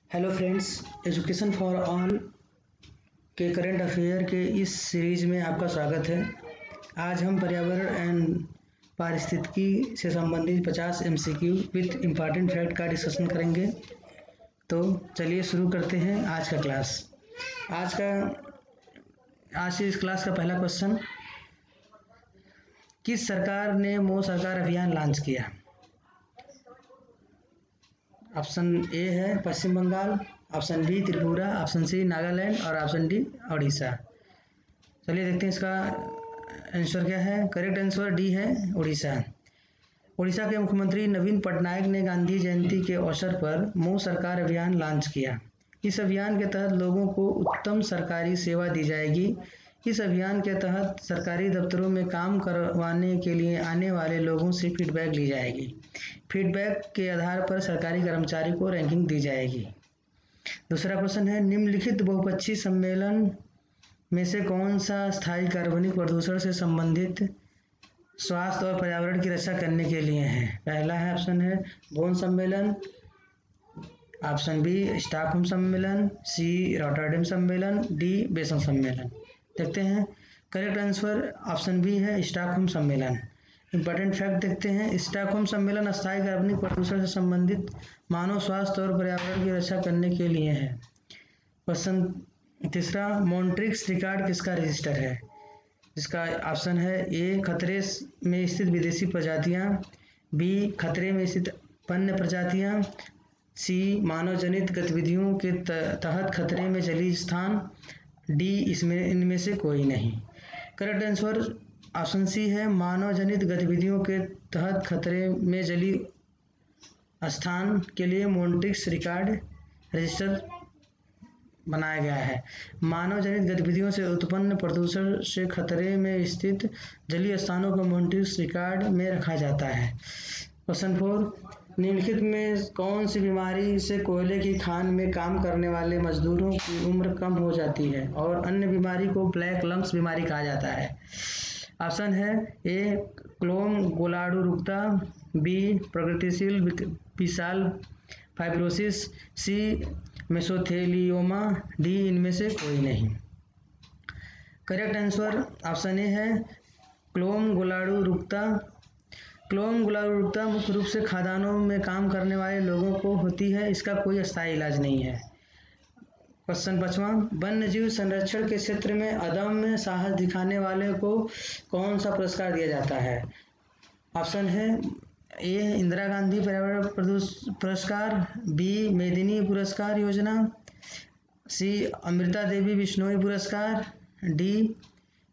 Hello friends, education for all के current affair के इस सीरीज में आपका स्वागत है। आज हम पर्यावरण एंड पारिस्थितिकी से संबंधित 50 एमसीक्यू विथ इम्पॉर्टेंट फैक्ट का डिस्कशन करेंगे। तो चलिए शुरू करते हैं आज का क्लास। आज से इस क्लास का पहला क्वेश्चन, किस सरकार ने मोदी सरकार अभियान लॉन्च किया? ऑप्शन ए है Paschim Bengal, option B Tripura, option C Nagaland और ऑप्शन डी उड़ीसा। चलिए देखते हैं इसका आंसर क्या है। करेक्ट आंसर डी है उड़ीसा। उड़ीसा के मुख्यमंत्री नवीन पटनायक ने गांधी जयंती के अवसर पर मोदी सरकार अभियान लॉन्च किया। इस अभियान के तहत लोगों को उत्तम सरकारी सेवा दी जाएगी। इस अभियान के तहत सरकारी दफ्तरों में काम करवाने के लिए आने वाले लोगों से फीडबैक ली जाएगी। फीडबैक के आधार पर सरकारी कर्मचारी को रैंकिंग दी जाएगी। दूसरा क्वेश्चन है, निम्नलिखित बहुपक्षीय सम्मेलन में से कौन सा स्थायी कार्बनिक प्रदूषण से संबंधित स्वास्थ्य और पर्यावरण की रक्षा करने के लिए है? पहला है ऑप्शन है बोन सम्मेलन, ऑप्शन बी स्टॉकहोम सम्मेलन, सी रॉटरडैम सम्मेलन, डी बेसल सम्मेलन। देखते हैं। करेक्ट आंसर ऑप्शन बी है स्टॉकहोम सम्मेलन। इंपॉर्टेंट फैक्ट देखते हैं। स्टॉकहोम सम्मेलन अस्थायी कार्बनिक प्रदूषण से संबंधित मानव स्वास्थ्य और पर्यावरण की रक्षा करने के लिए है। क्वेश्चन तीसरा, मॉन्ट्रिक्स रिकॉर्ड किसका रजिस्टर है? जिसका ऑप्शन है ए खतरे में स्थित विदेशी प्रजातियां, बी खतरे में स्थित वन्य प्रजातियां, सी मानव जनित गतिविधियों के तहत खतरे में जलीय स्थान, डी इनमें से कोई नहीं। करेक्ट आंसर ऑप्शन सी है मानव जनित गतिविधियों के तहत खतरे में जलीय स्थान के लिए मॉन्ट्रिक्स रिकॉर्ड रजिस्टर बनाया गया है। मानव जनित गतिविधियों से उत्पन्न प्रदूषण से खतरे में स्थित जलीय स्थानों को मॉन्ट्रिक्स रिकॉर्ड में रखा जाता है। क्वेश्चन 4, निम्नलिखित में कौन सी बीमारी से कोयले की खान में काम करने वाले मजदूरों की उम्र कम हो जाती है और अन्य बीमारी को ब्लैक लंग्स बीमारी कहा जाता है? ऑप्शन है ए क्लोम गोलाडुरुकता, बी प्रगतिशील विशाल फाइब्रोसिस, सी मेसोथेलियोमा, डी इनमें से कोई नहीं। करेक्ट आंसर ऑप्शन ए है क्लोम गोलाडुरुकता। क्लोम गोलाडुरुकता मुख्य रूप से खदानों में काम करने वाले लोगों को होती है। इसका कोई स्थायी इलाज नहीं है। क्वेश्चन 5वां, वन्य जीव संरक्षण के क्षेत्र में अदम्य साहस दिखाने वाले को कौन सा पुरस्कार दिया जाता है? ऑप्शन है ए इंदिरा गांधी पर्यावरण पुरस्कार, बी मेदिनी पुरस्कार योजना, सी अमृता देवी बिश्नोई पुरस्कार, डी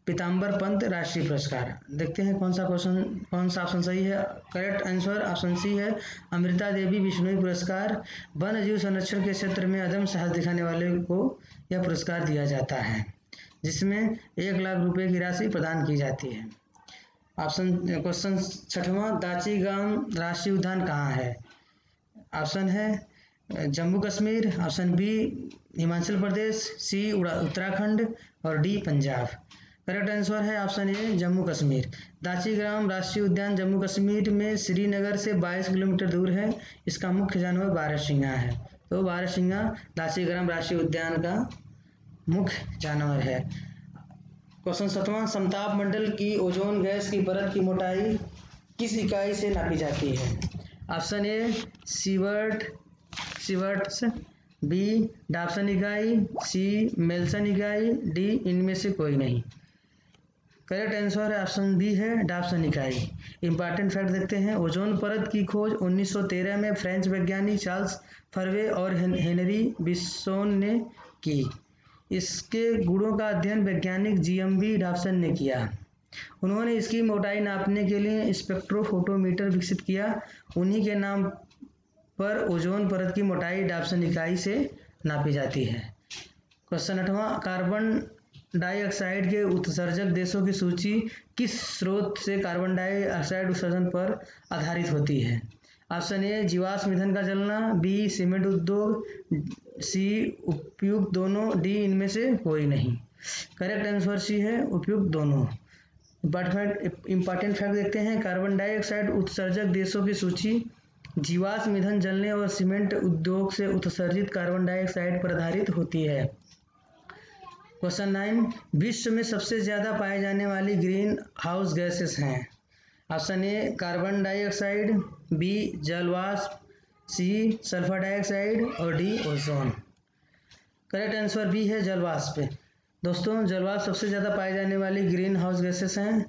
पीताम्बर पंत राष्ट्रीय पुरस्कार। देखते हैं कौन सा ऑप्शन सही है। करेक्ट आंसर ऑप्शन सी है अमृता देवी बिश्नोई पुरस्कार। वन्य जीव संरक्षण के क्षेत्र में अदम्य साहस दिखाने वाले को यह पुरस्कार दिया जाता है, जिसमें 1 लाख रुपए की राशि प्रदान की जाती है। क्वेश्चन 6वां, दाची गांव राष्ट्रीय उद्यान कहाँ है? ऑप्शन है जम्मू कश्मीर, ऑप्शन बी हिमाचल प्रदेश, सी उत्तराखंड और डी पंजाब। करेक्ट आंसर है ऑप्शन ए जम्मू कश्मीर। दाचीग्राम राष्ट्रीय उद्यान जम्मू कश्मीर में श्रीनगर से 22 किलोमीटर दूर है। इसका मुख्य जानवर बारहसिंगा है। तो बारहसिंगा दाचीग्राम राष्ट्रीय उद्यान का मुख्य जानवर है। क्वेश्चन 7वां, समताप मंडल की ओजोन गैस की परत की मोटाई किस इकाई से नापी जाती है? ऑप्शन ए सीवर्ट्स, बी डाप्सन इकाई, सी मेल्सन इकाई, डी इनमें से कोई नहीं। करेक्ट आंसर है ऑप्शन बी है डाप्सन इकाई। इंपॉर्टेंट फैक्ट देखते हैं। ओजोन परत की खोज 1913 में फ्रेंच वैज्ञानिक चार्ल्स फर्वे और हेनरी बिस्सोन ने की। इसके गुणों का अध्ययन वैज्ञानिक जीएमबी डॉप्सन ने किया। उन्होंने इसकी मोटाई नापने के लिए स्पेक्ट्रोफोटोमीटर विकसित किया। उन्हीं के नाम पर ओजोन परत की मोटाई डॉप्सन इकाई से नापी जाती है। क्वेश्चन 8वां, कार्बन डाइऑक्साइड के उत्सर्जक देशों की सूची किस स्रोत से कार्बन डाइऑक्साइड उत्सर्जन पर आधारित होती है? ऑप्शन ए जीवाश्म ईंधन का जलना, बी सीमेंट उद्योग, सी उपयुक्त दोनों, डी इनमें से कोई नहीं। करेक्ट आंसर सी है उपयुक्त दोनों। इंपॉर्टेंट फैक्ट देखते हैं। कार्बन डाइऑक्साइड उत्सर्जक देशों की सूची जीवाश्म ईंधन जलने और सीमेंट उद्योग से उत्सर्जित कार्बन डाइऑक्साइड पर आधारित होती है। क्वेश्चन 9, विश्व में सबसे ज्यादा पाए जाने वाली ग्रीन हाउस गैसेस हैं। Option A carbon dioxide, B जलवाष्प, सी सल्फर डाइऑक्साइड और D ozone. Correct answer B है जलवाष्प। दोस्तों जलवाष्प सबसे ज़्यादा पाई जाने वाली ग्रीन हाउस गैसेस हैं।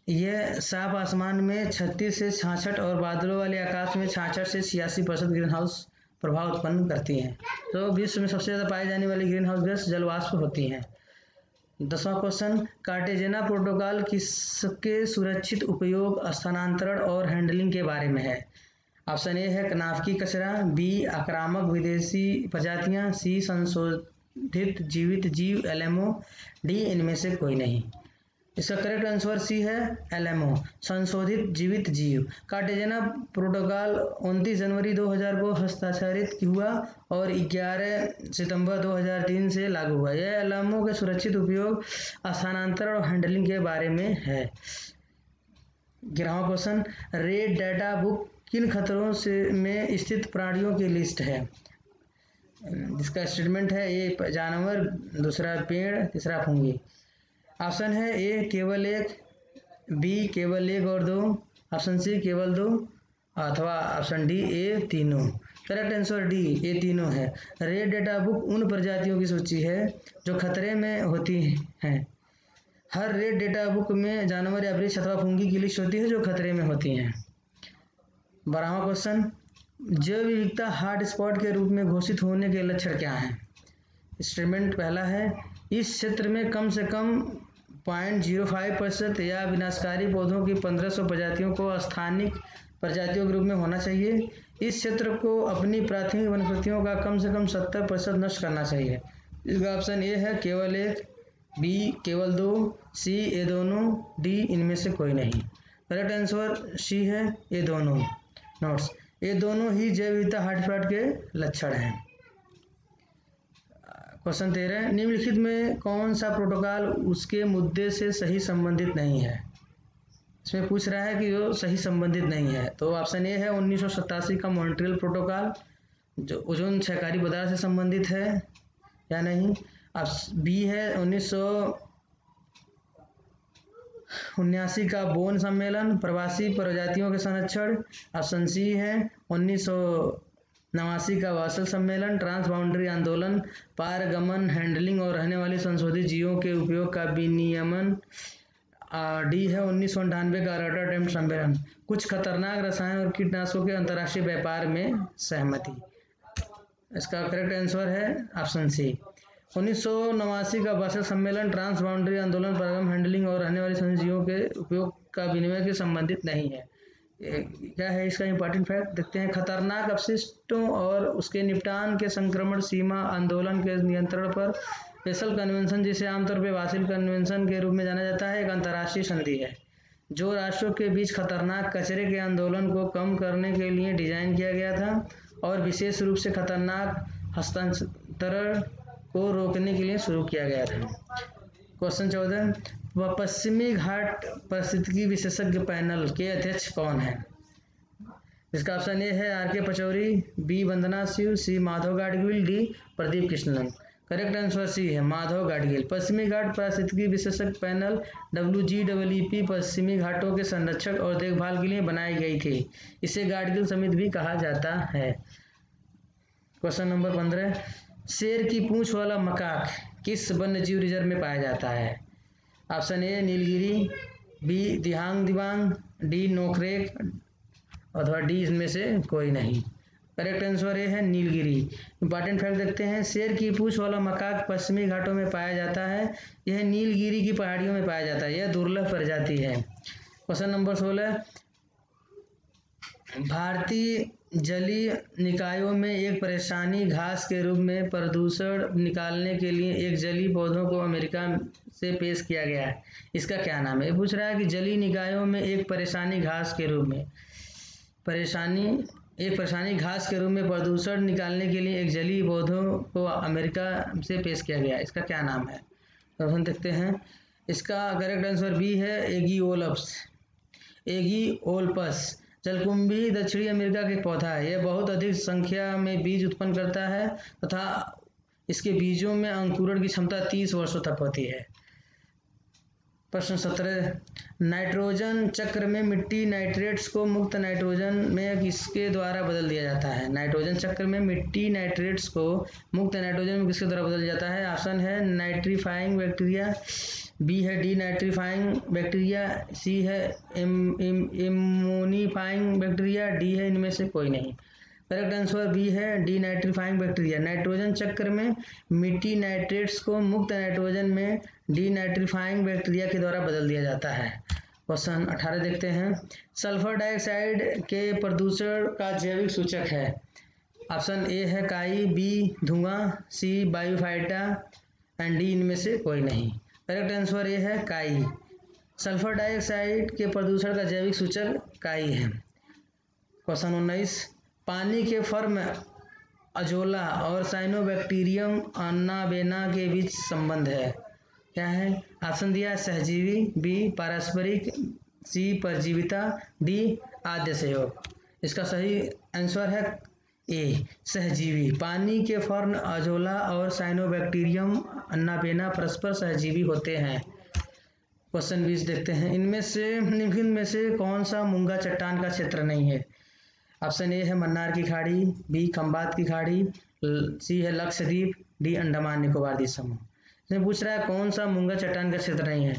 यह साफ आसमान में 36 से 66 और बादलों वाले आकाश में 66 से 86% ग्रीन हाउस प्रभाव उत्पन्न करती हैं। तो विश्व में सबसे ज़्यादा पाई जाने वाली ग्रीन हाउस गैस जलवाष्प होती हैं। 10वां क्वेश्चन, कार्टेजेना प्रोटोकॉल किसके सुरक्षित उपयोग, स्थानांतरण और हैंडलिंग के बारे में है। ऑप्शन ए है नाभिकीय कचरा, बी आक्रामक विदेशी प्रजातियां, सी संशोधित जीवित जीव एलएमओ, डी इनमें से कोई नहीं। इसका करेक्ट आंसर सी है एलएमओ, संशोधित जीवित जीव। कार्टेजेना प्रोटोकॉल 29 जनवरी 2000 को हस्ताक्षरित हुआ और 11 सितंबर 2003 से लागू हुआ। यह एलएमओ के सुरक्षित उपयोग, स्थानांतरण और हैंडलिंग के बारे में है। 11वां क्वेश्चन, रेड डाटा बुक किन खतरों से में स्थित प्राणियों की लिस्ट है। जिसका स्टेटमेंट है ए जानवर, दूसरा पेड़, तीसरा फंगी। ऑप्शन है ए केवल एक, बी केवल एक और दो, ऑप्शन सी केवल दो, अथवा ऑप्शन डी ए तीनों। करेक्ट आंसर डी ए तीनों है। रेड डेटा बुक उन प्रजातियों की सूची है जो खतरे में होती हैं। हर रेड डेटा बुक में जानवर या वृक्ष अथवा फंगी की लिस्ट होती है जो खतरे में होती हैं। 12वां क्वेश्चन, जैव विविधता हॉट स्पॉट के रूप में घोषित होने के लक्षण क्या हैं। स्टेटमेंट पहला है, इस क्षेत्र में कम से कम 0.05% या विनाशकारी पौधों की 1500 प्रजातियों को स्थानिक प्रजातियों के रूप में होना चाहिए। इस क्षेत्र को अपनी प्राथमिक वनस्पतियों का कम से कम 70% नष्ट करना चाहिए। इसका ऑप्शन ए है केवल एक, बी केवल दो, सी ए दोनों, डी इनमें से कोई नहीं। करेक्ट आंसर सी है ए दोनों। नोट्स, ये दोनों ही जैव विविधता हॉटस्पॉट के लक्षण हैं। क्वेश्चन 13, निम्नलिखित में कौन सा प्रोटोकॉल उसके मुद्दे से सही संबंधित नहीं है। इसमें पूछ रहा है कि वो सही संबंधित नहीं है। तो ऑप्शन ए है 1987 का मॉन्ट्रियल प्रोटोकॉल, जो ओजोन क्षयकारी पदार्थ से संबंधित है या नहीं। बी है 1979 का बोन सम्मेलन, प्रवासी प्रजातियों के संरक्षण। ऑप्शन सी है 1989 का वासल सम्मेलन, ट्रांस बाउंड्री आंदोलन, पारगमन, हैंडलिंग और रहने वाले संशोधित जीवों के उपयोग का विनियमन। डी है 1998 का रॉटरडैम सम्मेलन, कुछ खतरनाक रसायन और कीटनाशकों के अंतर्राष्ट्रीय व्यापार में सहमति। इसका करेक्ट आंसर है ऑप्शन सी 1989 का बासल सम्मेलन, ट्रांस बाउंड्री आंदोलन, पारगमन, हैंडलिंग और रहने वाले संशोधित जीवों के उपयोग का विनिमय के संबंधित नहीं है। क्या है इसका इंपॉर्टेंट फैक्ट, देखते हैं। खतरनाक अपशिष्टों और उसके निपटान के संक्रमण सीमा आंदोलन के नियंत्रण पर बेसल कन्वेंशन, जिसे आमतौर पर बासिल कन्वेंशन के रूप में जाना जाता है, एक अंतर्राष्ट्रीय संधि है जो राष्ट्रों के बीच खतरनाक कचरे के आंदोलन को कम करने के लिए डिजाइन किया गया था और विशेष रूप से खतरनाक हस्तांतरण को रोकने के लिए शुरू किया गया था। क्वेश्चन 14, पश्चिमी घाट पारिस्थितिकी विशेषज्ञ पैनल के अध्यक्ष कौन है। इसका ऑप्शन ए है R K Pachauri, B Vandana Shiva, C Madhav Gadgil, D Pradeep Krishnan. Correct answer C है माधव गाडगिल। पश्चिमी घाट पारिस्थितिकी विशेषज्ञ पैनल WGEEP पश्चिमी घाटों के संरक्षण और देखभाल के लिए बनाई गई थी। इसे गाडगिल समिति भी कहा जाता है। क्वेश्चन नंबर 15, शेर की पूंछ वाला मकाक किस वन्यजीव रिजर्व में पाया जाता है। Option A Nilgiri, B Dihang Dibang, D Nokrek अथवा डी इसमें से कोई नहीं। करेक्ट आंसर ए है नीलगिरी। इंपॉर्टेंट फैक्ट देखते हैं, शेर की पूंछ वाला मकाक पश्चिमी घाटों में पाया जाता है। यह नीलगिरी की पहाड़ियों में पाया जाता है। यह दुर्लभ प्रजाति है। क्वेश्चन नंबर 16, भारतीय जलीय निकायों में एक परेशानी घास के रूप में प्रदूषण निकालने के लिए एक जलीय पौधों को अमेरिका से पेश किया गया है। इसका क्या नाम है। ये पूछ रहा है कि जलीय निकायों में एक परेशानी घास के रूप में घास के रूप में प्रदूषण निकालने के लिए एक जलीय पौधों को अमेरिका से पेश किया गया है। इसका क्या नाम है। तो हम देखते हैं। इसका करेक्ट आंसर बी है एगियोलप्स, एगिओलपस। जलकुंभी दक्षिणी अमेरिका का एक पौधा है। यह बहुत अधिक संख्या में बीज उत्पन्न करता है तथा इसके बीजों में अंकुरण की क्षमता 30 वर्षों तक होती है। प्रश्न 17, नाइट्रोजन चक्र में मिट्टी नाइट्रेट्स को मुक्त नाइट्रोजन में किसके द्वारा बदल दिया जाता है? नाइट्रोजन चक्र में मिट्टी नाइट्रेट्स को मुक्त नाइट्रोजन में किसके द्वारा बदल जाता है? ऑप्शन है नाइट्रीफाइंग बैक्टीरिया, बी है डी नाइट्रीफाइंग बैक्टीरिया, सी है इम्यूनिफाइंग बैक्टीरिया, डी है इनमें से कोई नहीं। करेक्ट आंसर बी है डी नाइट्रीफाइंग बैक्टीरिया। नाइट्रोजन चक्र में मिट्टी नाइट्रेट्स को मुक्त नाइट्रोजन में डी नाइट्रीफाइंग बैक्टीरिया के द्वारा बदल दिया जाता है। क्वेश्चन 18 देखते हैं। सल्फर डाइऑक्साइड के प्रदूषण का जैविक सूचक है। ऑप्शन ए है काई, बी धुआं, सी बायोफाइटा एंड डी इनमें से कोई नहीं। करेक्ट आंसर ए है काई। सल्फर डाइऑक्साइड के प्रदूषण का जैविक सूचक काई है। क्वेश्चन 19, पानी के फर्म अजोला और साइनोबैक्टीरियम अन्नाबेना के बीच संबंध है। क्या है? ऑप्शन दिया सहजीवी, बी पारस्परिक, सी परजीविता, डी आद्य सहयोग। इसका सही आंसर है ए सहजीवी। पानी के फर्न अजोला और साइनोबैक्टीरियम अन्नाबेना परस्पर सहजीवी होते हैं। क्वेश्चन 20 देखते हैं। इनमें से निम्न में से कौन सा मूंगा चट्टान का क्षेत्र नहीं है? ऑप्शन ए है मन्नार की खाड़ी, बी खंबात की खाड़ी, सी है लक्षद्वीप, डी अंडमान निकोबार द्वीप समूह। इसमें पूछ रहा है कौन सा मूंगा चट्टान का क्षेत्र नहीं है।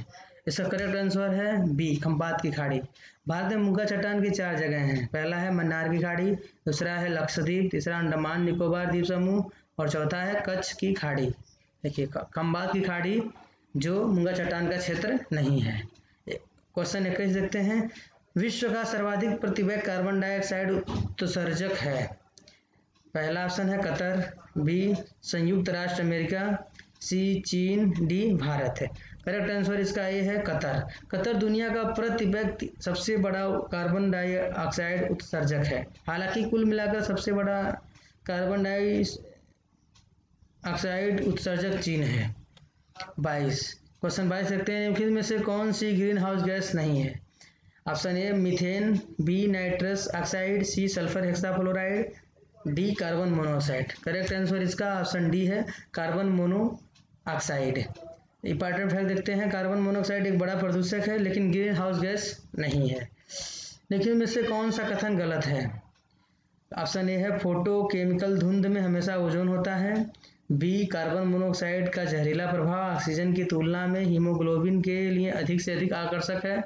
इसका करेक्ट आंसर है बी खंबात की खाड़ी। भारत में मूंगा चट्टान की 4 जगह हैं। पहला है मन्नार की खाड़ी, दूसरा है लक्षद्वीप, तीसरा अंडमान निकोबार द्वीप समूह और चौथा है कच्छ की खाड़ी। देखिए खंबात की खाड़ी जो मूंगा चट्टान का क्षेत्र नहीं है। क्वेश्चन 21 देखते हैं। विश्व का सर्वाधिक प्रतिवेग कार्बन डाइऑक्साइड उत्सर्जक है। पहला ऑप्शन है कतर, बी संयुक्त राष्ट्र अमेरिका, सी चीन, डी भारत है। करेक्ट आंसर इसका ए है कतर। कतर दुनिया का प्रति व्यक्ति सबसे बड़ा कार्बन डाइऑक्साइड उत्सर्जक है। हालांकि कुल मिलाकर सबसे बड़ा कार्बन डाइऑक्साइड उत्सर्जक चीन है। 22 क्वेश्चन 22 देखते हैं। निम्न में से कौन सी ग्रीन हाउस गैस नहीं है? Option A methane, B nitrous oxide, C sulphur hexafluoride, D carbon monoxide. Correct answer इसका ऑप्शन डी है कार्बन मोनोऑक्साइड। इंपॉर्टेंट फैक्ट देखते हैं। कार्बन मोनोऑक्साइड एक बड़ा प्रदूषक है लेकिन ग्रीन हाउस गैस नहीं है। लेकिन में से कौन सा कथन गलत है? ऑप्शन ए है फोटोकेमिकल धुंध में हमेशा ओजोन होता है, बी कार्बन मोनोऑक्साइड का जहरीला प्रभाव ऑक्सीजन की तुलना में हीमोग्लोबिन के लिए अधिक से अधिक आकर्षक है,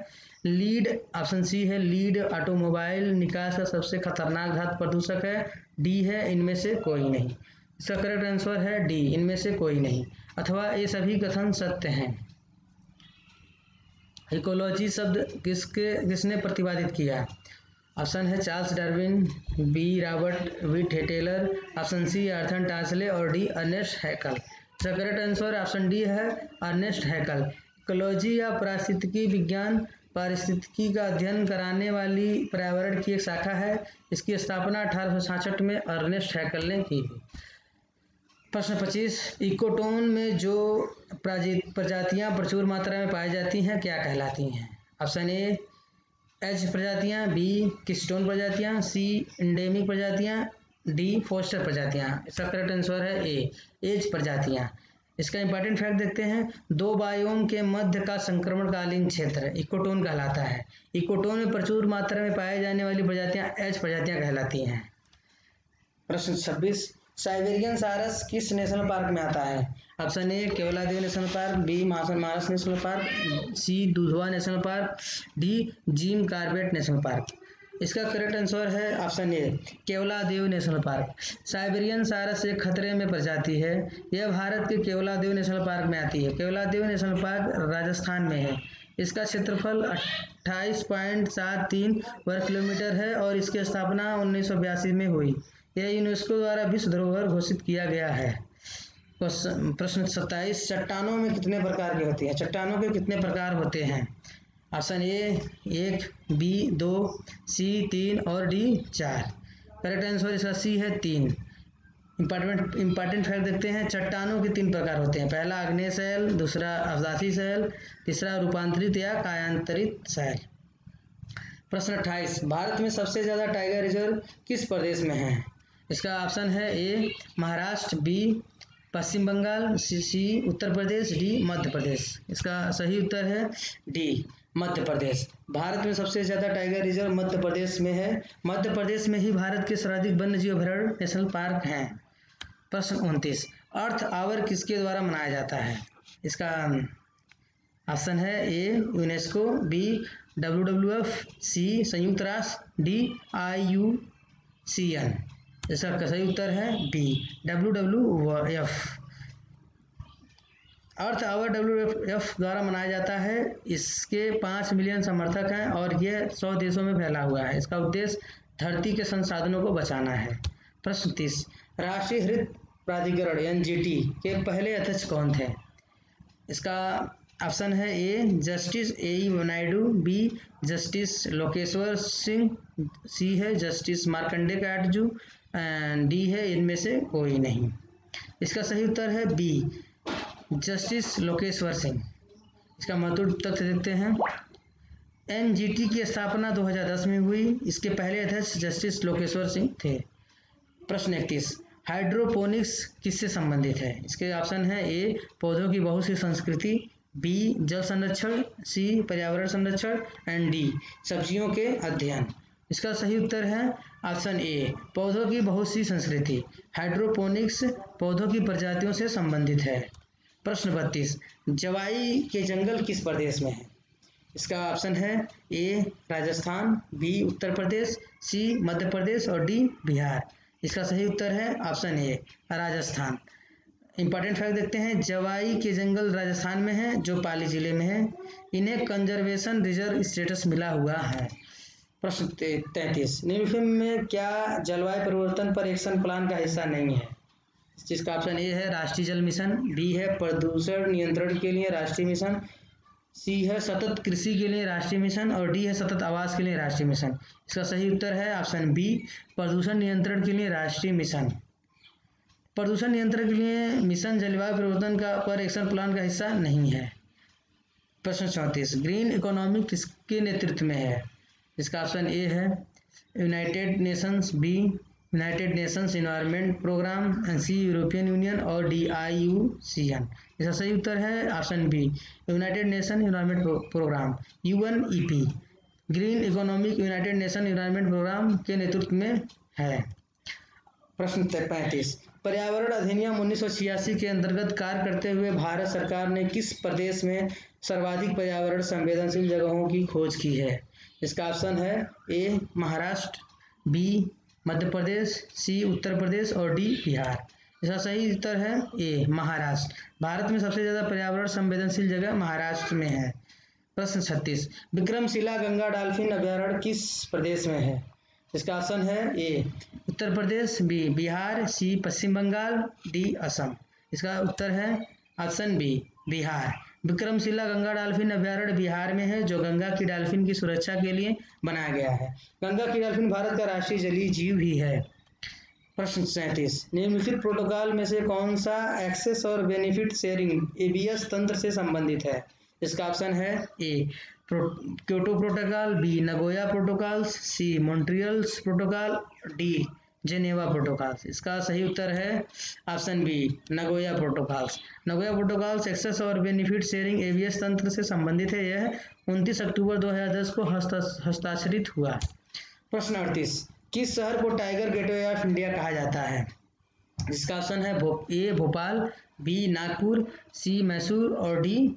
लीड ऑप्शन सी है लीड ऑटोमोबाइल निकास का सबसे खतरनाक धातु प्रदूषक है, डी है इनमें से कोई नहीं। इसका करेक्ट आंसर है डी इनमें से कोई नहीं अथवा ये सभी कथन सत्य हैं। इकोलॉजी शब्द किसने प्रतिपादित किया? ऑप्शन है चार्ल्स डार्विन, बी रॉबर्ट विट टेलर, ऑप्शन सी आर्थर टासले और डी अर्नेस्ट हैकल। इसका करेक्ट आंसर ऑप्शन डी है अर्नेस्ट हैकल। इकोलॉजी या पारिस्थितिकी विज्ञान पारिस्थितिकी का अध्ययन कराने वाली पर्यावरण की एक शाखा है। इसकी स्थापना 1866 में अर्नेस्ट हैकल ने की थी। प्रश्न 25 इकोटोन में जो प्रजातियां प्रचुर मात्रा में पाई जाती हैं क्या कहलाती हैं? ऑप्शन ए एच प्रजातियां, बी किस्टोन प्रजातियां, सी इंडेमिक प्रजातियां, डी फोस्टर प्रजातियां। इसका करेक्ट आंसर है ए एच प्रजातियां। इसका इंपॉर्टेंट फैक्ट देखते हैं। 2 बायोम के मध्य का संक्रमणकालीन क्षेत्र इकोटोन कहलाता है। इकोटोन में प्रचुर मात्रा में पाई जाने वाली प्रजातियां एच प्रजातियां कहलाती हैं। प्रश्न 26 साइबेरियन सारस किस नेशनल पार्क में आता है? Option A Keoladeo national park, B Manas national park, C Dudhwa national park, D Jim Corbett national park. इसका करेक्ट आंसर है option A Keoladeo national park. Siberian सारस एक खतरे में प्रजाति है। यह भारत के केवलादेव नेशनल पार्क में आती है। केवलादेव नेशनल पार्क राजस्थान में है। इसका क्षेत्रफल 28.73 वर्ग किलोमीटर है और इसकी स्थापना 1982 में हुई। यह यूनेस्को द्वारा विश्व धरोहर घोषित किया गया है। प्रश्न 27 चट्टानों में कितने प्रकार की होती हैं? चट्टानों के कितने प्रकार होते हैं? ऑप्शन ए 1, बी 2, सी 3 और डी 4। करेक्ट आंसर इसका सी है 3। इंपॉर्टेंट फैक्ट देखते हैं। चट्टानों के 3 प्रकार होते हैं। पहला आग्नेय शैल, दूसरा अवदासी शैल, तीसरा रूपांतरित या कायांतरित शैल। प्रश्न 28, भारत में सबसे ज़्यादा टाइगर रिजर्व किस प्रदेश में है? इसका ऑप्शन है ए महाराष्ट्र, बी पश्चिम बंगाल, सी उत्तर प्रदेश, डी मध्य प्रदेश। इसका सही उत्तर है डी मध्य प्रदेश। भारत में सबसे ज़्यादा टाइगर रिजर्व मध्य प्रदेश में है। मध्य प्रदेश में ही भारत के सर्वाधिक वन्यजीव अभयारण्य नेशनल पार्क हैं। प्रश्न 29, अर्थ आवर किसके द्वारा मनाया जाता है? इसका ऑप्शन है A UNESCO, B WWF, C संयुक्त राष्ट्र, डी IUCN। इसका सही उत्तर है B WWF। Earth hour WWF द्वारा मनाया जाता है। इसके 5 मिलियन समर्थक हैं और यह 100 देशों में फैला हुआ है। इसका उद्देश्य धरती के संसाधनों को बचाना है। प्रश्न 30, राष्ट्रीय हरित प्राधिकरण NGT के पहले अध्यक्ष कौन थे? इसका ऑप्शन है A justice AE Naidu, B justice Lokeshwar Singh, C है जस्टिस मार्कंडे काटजू, डी है इनमें से कोई नहीं। इसका सही उत्तर है बी जस्टिस लोकेश्वर सिंह। इसका महत्वपूर्ण तथ्य देखते हैं। NGT की स्थापना 2010 में हुई। इसके पहले अध्यक्ष जस्टिस लोकेश्वर सिंह थे। प्रश्न 31, हाइड्रोपोनिक्स किससे संबंधित है? इसके ऑप्शन है ए पौधों की बहुत सी संस्कृति, बी जल संरक्षण, सी पर्यावरण संरक्षण, एंड डी सब्जियों के अध्ययन। इसका सही उत्तर है ऑप्शन ए पौधों की बहुत सी संस्कृति। हाइड्रोपोनिक्स पौधों की प्रजातियों से संबंधित है। प्रश्न 32, जवाई के जंगल किस प्रदेश में है? इसका ऑप्शन है ए राजस्थान, बी उत्तर प्रदेश, सी मध्य प्रदेश और डी बिहार। इसका सही उत्तर है ऑप्शन ए राजस्थान। इंपॉर्टेंट फैक्ट देखते हैं। जवाई के जंगल राजस्थान में है जो पाली जिले में है। इन्हें कंजर्वेशन रिजर्व स्टेटस मिला हुआ है। प्रश्न 33, निम्न में क्या जलवायु परिवर्तन पर एक्शन प्लान का हिस्सा नहीं है? जिसका ऑप्शन ए है राष्ट्रीय जल मिशन, बी है प्रदूषण नियंत्रण के लिए राष्ट्रीय मिशन, सी है सतत कृषि के लिए राष्ट्रीय मिशन और डी है सतत आवास के लिए राष्ट्रीय मिशन। इसका सही उत्तर है ऑप्शन बी प्रदूषण नियंत्रण के लिए राष्ट्रीय मिशन। प्रदूषण नियंत्रण के लिए मिशन जलवायु परिवर्तन का पर एक्शन प्लान का हिस्सा नहीं है। प्रश्न 34, ग्रीन इकोनॉमी किसके नेतृत्व में है? इसका ऑप्शन ए है United Nations, B United Nations Environment Programme, C European Union और डी IUCN। इसका सही उत्तर है option B United Nation Environment Programme UNEP। Green economic United Nation Environment Programme के नेतृत्व में है। प्रश्न 35, पर्यावरण अधिनियम 1986 के अंतर्गत कार्य करते हुए भारत सरकार ने किस प्रदेश में सर्वाधिक पर्यावरण संवेदनशील जगहों की खोज की है? इसका ऑप्शन है ए महाराष्ट्र, बी मध्य प्रदेश, सी उत्तर प्रदेश और डी बिहार। इसका सही उत्तर है ए महाराष्ट्र। भारत में सबसे ज़्यादा पर्यावरण संवेदनशील जगह महाराष्ट्र में है। प्रश्न 36, विक्रमशिला गंगा डॉल्फिन अभयारण्य किस प्रदेश में है? इसका ऑप्शन है A Uttar Pradesh, B Bihar, C Paschim Bangal, D Assam. इसका उत्तर है option B Bihar. Vikramshila Ganga dolphin अभयारण्य बिहार में है जो गंगा की डॉल्फिन की सुरक्षा के लिए बनाया गया है। गंगा की डॉल्फिन भारत का राष्ट्रीय जलीय जीव भी है। प्रश्न 37, निम्नलिखित प्रोटोकॉल में से कौन सा एक्सेस और बेनिफिट शेयरिंग ABS तंत्र से संबंधित है? इसका ऑप्शन है A Kyoto protocol, B Nagoya protocol, C Montreal protocol, D Geneva protocols. इसका सही उत्तर है option B Nagoya protocols. Nagoya protocols access और बेनिफिट शेयरिंग ABS तंत्र से संबंधित है। यह 29 अक्टूबर 2010 को हस्ताक्षरित हुआ। प्रश्न 38, किस शहर को टाइगर गेटवे ऑफ इंडिया कहा जाता है? इसका ऑप्शन है ए भोपाल, बी नागपुर, सी मैसूर और डी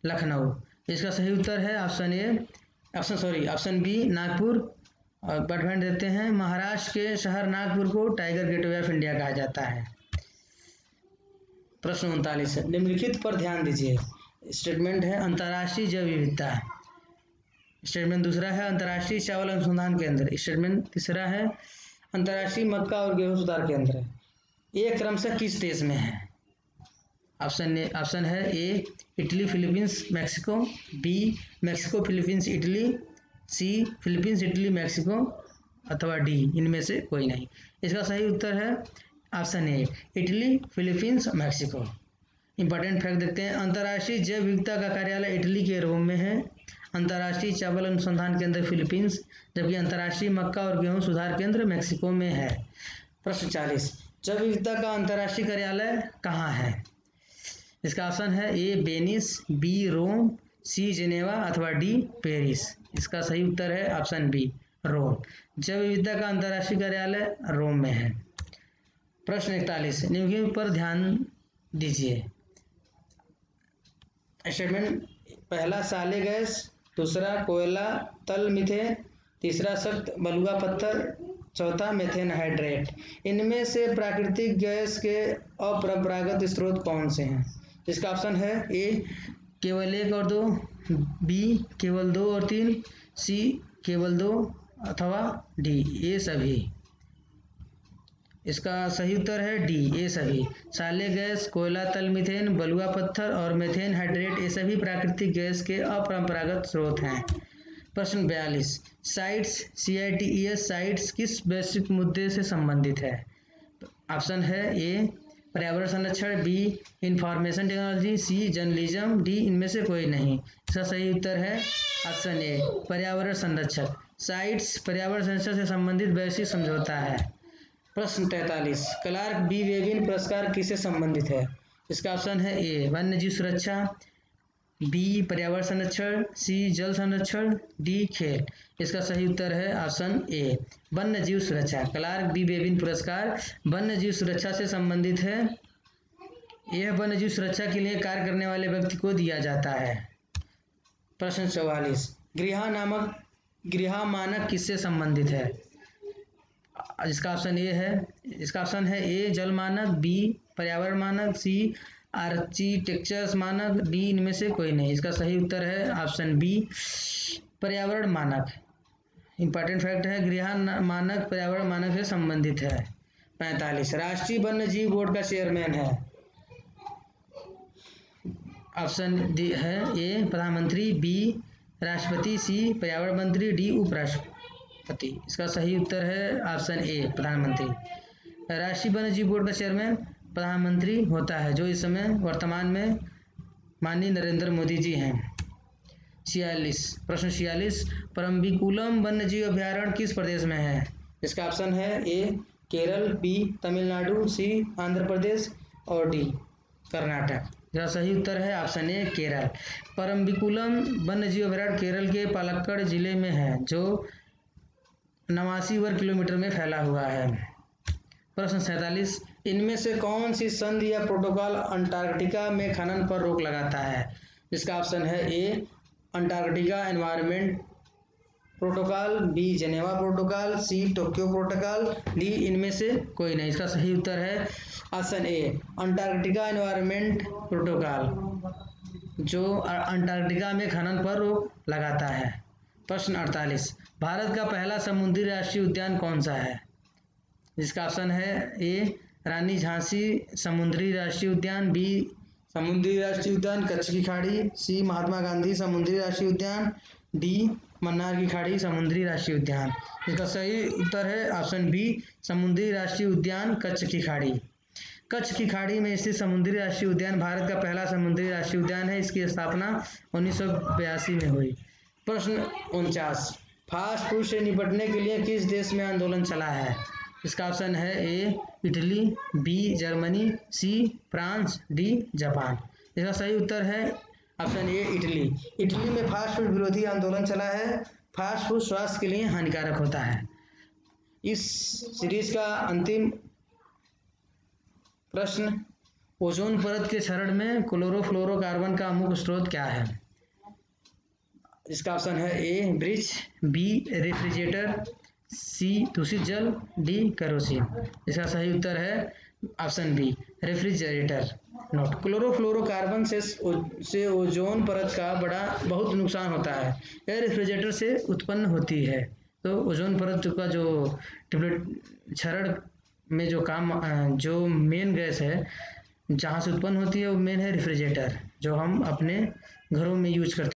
लखनऊ। इसका सही उत्तर है ऑप्शन बी नागपुर। और बढ़ देते हैं, महाराष्ट्र के शहर नागपुर को टाइगर गेटवे ऑफ इंडिया कहा जाता है। प्रश्न 39, निम्नलिखित पर ध्यान दीजिए। स्टेटमेंट है अंतर्राष्ट्रीय जैव विविधता। स्टेटमेंट दूसरा है अंतर्राष्ट्रीय चावल अनुसंधान केंद्र। स्टेटमेंट तीसरा है अंतर्राष्ट्रीय मक्का और गेहूं सुधार केंद्र। ये क्रमशः किस देश में है? ऑप्शन है A Italy, Philippines, Mexico, B Mexico, Philippines, Italy, C Philippines, Italy, Mexico अथवा डी इनमें से कोई नहीं। इसका सही उत्तर है option A Italy, Philippines, Mexico. Important fact देखते हैं। अंतर्राष्ट्रीय जैव विविधता का कार्यालय इटली के रोम में है अंतर्राष्ट्रीय चावल अनुसंधान केंद्र फिलीपींस, जबकि अंतर्राष्ट्रीय मक्का और गेहूं सुधार केंद्र मेक्सिको में है। प्रश्न 40, जैव विविधता का अंतर्राष्ट्रीय कार्यालय कहाँ है? इसका ऑप्शन है A Venice, B Rome, C Geneva अथवा डी पेरिस। इसका सही उत्तर है ऑप्शन बी रोम। जैव विविधता का अंतर्राष्ट्रीय कार्यालय रोम में है। प्रश्न 41, निम्नलिखित पर ध्यान दीजिए। स्टेटमेंट पहला साले गैस, दूसरा कोयला तल मीथेन, तीसरा सख्त बलुआ पत्थर, चौथा मेथेन हाइड्रेट। इनमें से प्राकृतिक गैस के अपरंपरागत स्रोत कौन से हैं? इसका ऑप्शन है ए केवल 1 और 2, बी केवल 2 और 3, सी केवल 2 अथवा डी ए सभी। इसका सही उत्तर है डी ये सभी। साले गैस, कोयला तल मीथेन, बलुआ पत्थर और मेथेन हाइड्रेट ये सभी प्राकृतिक गैस के अपरंपरागत स्रोत हैं। प्रश्न 42, साइट्स CITES साइट्स किस वैश्विक मुद्दे से संबंधित है? ऑप्शन है ए पर्यावरण संरक्षण, बी इंफॉर्मेशन टेक्नोलॉजी, सी जर्नलिज्म, डी इनमें से कोई नहीं। इसका सही उत्तर है ऑप्शन ए पर्यावरण संरक्षक। साइट्स पर्यावरण संरक्षण से संबंधित वैश्विक समझौता है। प्रश्न 43, क्लार्क बी बेबिन पुरस्कार किससे संबंधित है? इसका ऑप्शन है ए वन्यजीव सुरक्षा, बी पर्यावरण संरक्षण, सी जल संरक्षण, डी खेल। इसका सही उत्तर है ऑप्शन ए वन्यजीव सुरक्षा। क्लार्क बी बेबिन पुरस्कार वन्यजीव सुरक्षा से संबंधित है। यह वन्यजीव सुरक्षा के लिए कार्य करने वाले व्यक्ति को दिया जाता है। प्रश्न 44, गृह मानक किससे संबंधित है? इसका ऑप्शन है ए जल मानक, बी पर्यावरण मानक, सी आर्किटेक्चर मानक, डी इनमें से कोई नहीं। इसका सही उत्तर है ऑप्शन बी पर्यावरण मानक। इंपॉर्टेंट फैक्ट है गृह मानक पर्यावरण मानक से संबंधित है। 45, राष्ट्रीय वन्य जीव बोर्ड का चेयरमैन है? ऑप्शन डी है ए प्रधानमंत्री, बी राष्ट्रपति, सी पर्यावरण मंत्री, डी उपराष्ट्रपति। इसका सही उत्तर है ऑप्शन ए प्रधानमंत्री। राष्ट्रीय वन्यजीव बोर्ड का चेयरमैन प्रधानमंत्री होता है, जो इस समय वर्तमान में माननीय नरेंद्र मोदी जी हैं। 46, प्रश्न 46, परम्बिकुलम वन्यजीव अभयारण्य किस प्रदेश में है? इसका ऑप्शन है ए केरल, बी तमिलनाडु, सी आंध्र प्रदेश और डी कर्नाटक। इसका सही उत्तर है ऑप्शन ए केरल। परम्बिकुलम वन्यजीव अभयारण्य केरल के पालक्कड़ जिले में है, जो 89 वर्ग किलोमीटर में फैला हुआ है। प्रश्न 47, इनमें से कौन सी संधि या प्रोटोकॉल अंटार्कटिका में खनन पर रोक लगाता है? इसका ऑप्शन है A Antarctica environment protocol, B Geneva protocol, C Tokyo protocol, D इनमें से कोई नहीं। इसका सही उत्तर है option A Antarctica environment protocol, जो अंटार्कटिका में खनन पर रोक लगाता है। प्रश्न 48, भारत का पहला समुद्री राष्ट्रीय उद्यान कौन सा है? जिसका ऑप्शन है ए रानी झांसी समुद्री राष्ट्रीय उद्यान, बी समुद्री राष्ट्रीय उद्यान कच्छ की खाड़ी, सी महात्मा गांधी समुद्री राष्ट्रीय उद्यान, डी मन्नार की खाड़ी समुद्री राष्ट्रीय उद्यान। इसका सही उत्तर है ऑप्शन बी समुद्री राष्ट्रीय उद्यान कच्छ की खाड़ी। कच्छ की खाड़ी में स्थित समुद्री राष्ट्रीय उद्यान भारत का पहला समुद्री राष्ट्रीय उद्यान है। इसकी स्थापना 1982 में हुई। प्रश्न 49, फास्ट फूड से निपटने के लिए किस देश में आंदोलन चला है? इसका ऑप्शन है A Italy, B Germany, C France, D Japan. इसका सही उत्तर है ऑप्शन ए इटली। इटली में फास्ट फूड विरोधी आंदोलन चला है। फास्ट फूड स्वास्थ्य के लिए हानिकारक होता है। इस सीरीज का अंतिम प्रश्न, ओजोन परत के क्षरण में क्लोरोफ्लोरोकार्बन का मुख्य स्रोत क्या है? इसका ऑप्शन है A bridge, B refrigerator, C दूषित जल, डी केरोसिन। इसका सही उत्तर है option B refrigerator. Note, chlorofluorocarbon से ओजोन परत का बहुत नुकसान होता है। यह रेफ्रिजरेटर से उत्पन्न होती है। तो ओजोन परत का जो क्षरण में जो मेन गैस है जहाँ से उत्पन्न होती है वो मेन है रेफ्रिजरेटर, जो हम अपने घरों में यूज करते हैं।